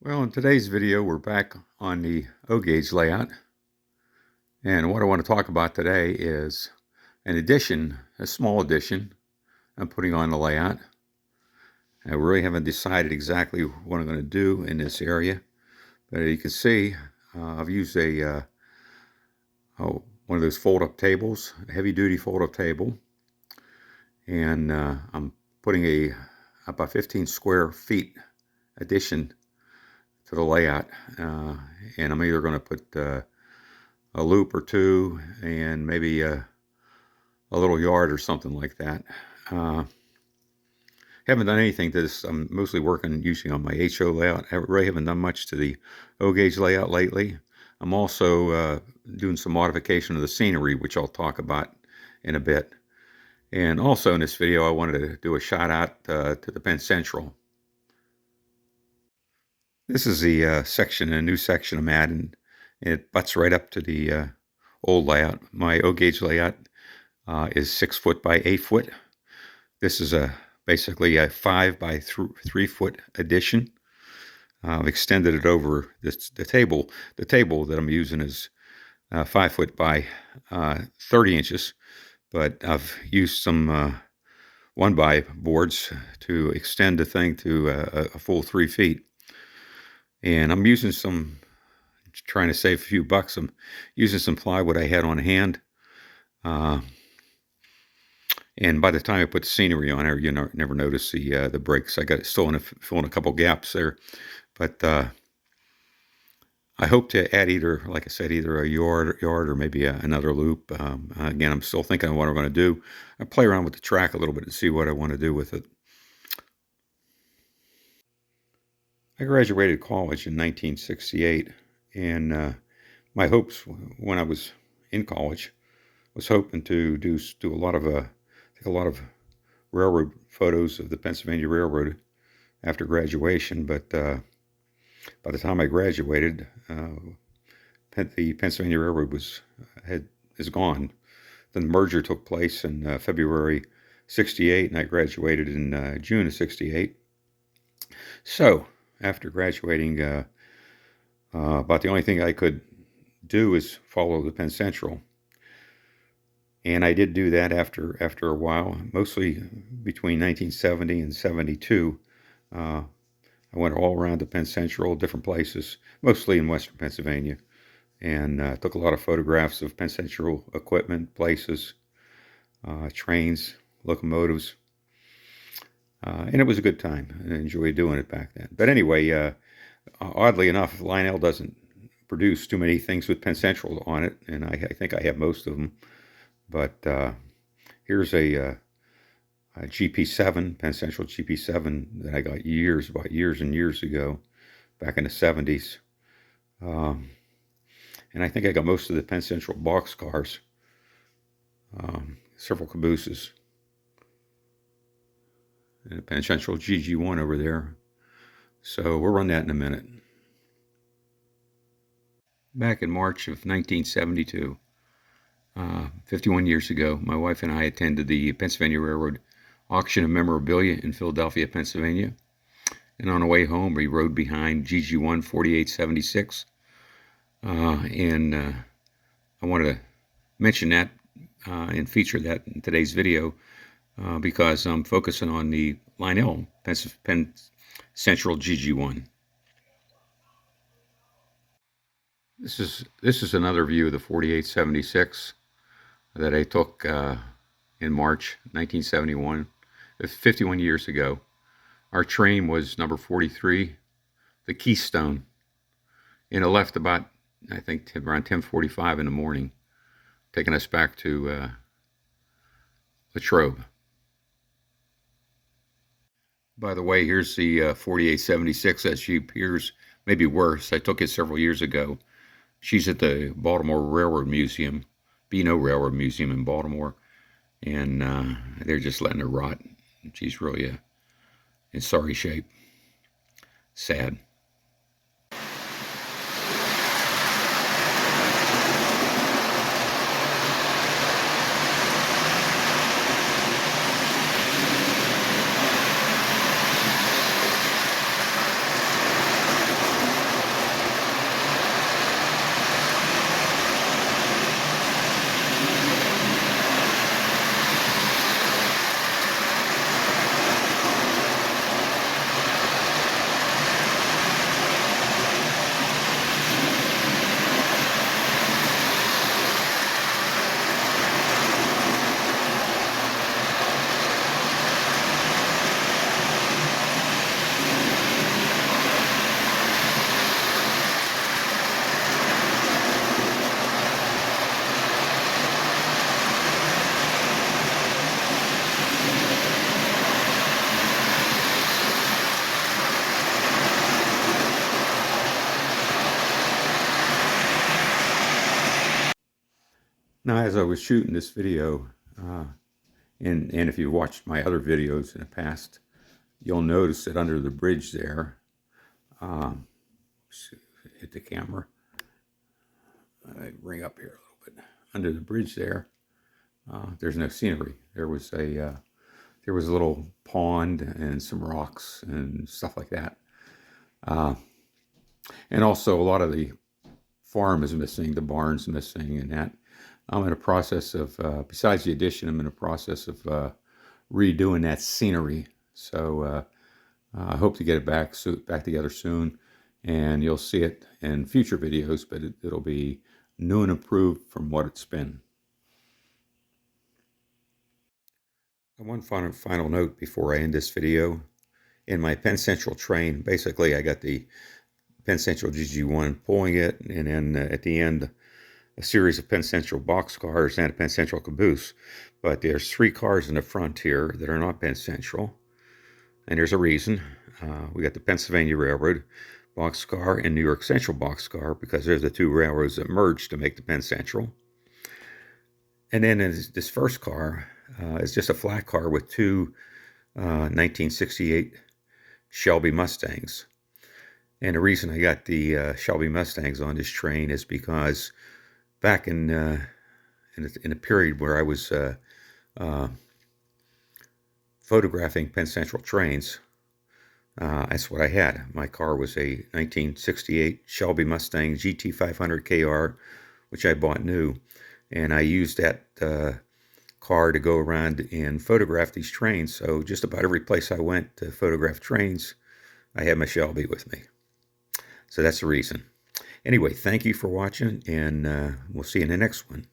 Well, in today's video, we're back on the O-gauge layout. And what I want to talk about today is an addition, a small addition I'm putting on the layout. I really haven't decided exactly what I'm going to do in this area. But you can see, I've used one of those fold-up tables, a heavy-duty fold-up table. And I'm putting about 15 square feet addition to the layout, and I'm either going to put a loop or two and maybe a little yard or something like that. Haven't done anything to this. I'm mostly working using on my HO layout. I really haven't done much to the O-gauge layout lately. I'm also doing some modification of the scenery, which I'll talk about in a bit. And also in this video, I wanted to do a shout out to the Penn Central. This is the a new section I'm at, and it butts right up to the old layout. My O-gauge layout is 6 foot by 8 foot. This is basically a 5 by 3 foot addition. I've extended it over the table. The table that I'm using is 5 foot by 30 inches, but I've used some 1x boards to extend the thing to a full 3 feet. And I'm using trying to save a few bucks. I'm using some plywood I had on hand. And by the time I put the scenery on there, you never notice the breaks. I got it still filling a couple gaps there. But I hope to add like I said, either a yard or maybe another loop. Again, I'm still thinking of what I'm going to do. I play around with the track a little bit to see what I want to do with it. I graduated college in 1968, and my hopes when I was in college was hoping to do a lot of take a lot of railroad photos of the Pennsylvania Railroad after graduation. But by the time I graduated, the Pennsylvania Railroad is gone. Then the merger took place in February '68, and I graduated in June of '68. So after graduating, about the only thing I could do is follow the Penn Central. And I did do that after a while, mostly between 1970 and 72. I went all around the Penn Central, different places, mostly in western Pennsylvania, and took a lot of photographs of Penn Central equipment, places, trains, locomotives. And it was a good time. I enjoyed doing it back then. But anyway, oddly enough, Lionel doesn't produce too many things with Penn Central on it, and I think I have most of them. But here's a GP7, Penn Central GP7 that I got years and years ago, back in the 70s. And I think I got most of the Penn Central box cars, several cabooses. And a Penn Central GG1 over there. So we'll run that in a minute. Back in March of 1972, 51 years ago, my wife and I attended the Pennsylvania Railroad auction of memorabilia in Philadelphia, Pennsylvania. And on the way home, we rode behind GG1 4876. And I wanted to mention that and feature that in today's video. Because I'm focusing on the Lionel Penn Central GG1. This is another view of the 4876 that I took in March 1971, 51 years ago. Our train was number 43, the Keystone, and it left about, I think, around 10:45 in the morning, taking us back to Latrobe. By the way, here's the 4876 as she appears, maybe worse. I took it several years ago. She's at the Baltimore Railroad Museum, Beano Railroad Museum in Baltimore, and they're just letting her rot. She's really in sorry shape. Sad. Now, as I was shooting this video, uh, and if you watched my other videos in the past, you'll notice that under the bridge there, um, hit the camera, bring up here a little bit. Under the bridge there, there's no scenery. There was a little pond and some rocks and stuff like that. And also a lot of the farm is missing, the barn's missing, and that. I'm in a process of, besides the addition, I'm in a process of redoing that scenery. So I hope to get it back together soon, and you'll see it in future videos, but it'll be new and improved from what it's been. One final note before I end this video. In my Penn Central train, basically I got the Penn Central GG1 pulling it, and then at the end, a series of Penn Central boxcars and a Penn Central caboose. But there's 3 cars in the front here that are not Penn Central, and there's a reason. We got the Pennsylvania Railroad boxcar and New York Central boxcar, because they're the 2 railroads that merged to make the Penn Central. And then this first car is just a flat car with 2 1968 Shelby Mustangs. And the reason I got the Shelby Mustangs on this train is because back in a period where I was photographing Penn Central trains, that's what I had. My car was a 1968 Shelby Mustang GT 500 KR, which I bought new, and I used that car to go around and photograph these trains. So just about every place I went to photograph trains, I had my Shelby with me. So that's the reason. Anyway, thank you for watching, and we'll see you in the next one.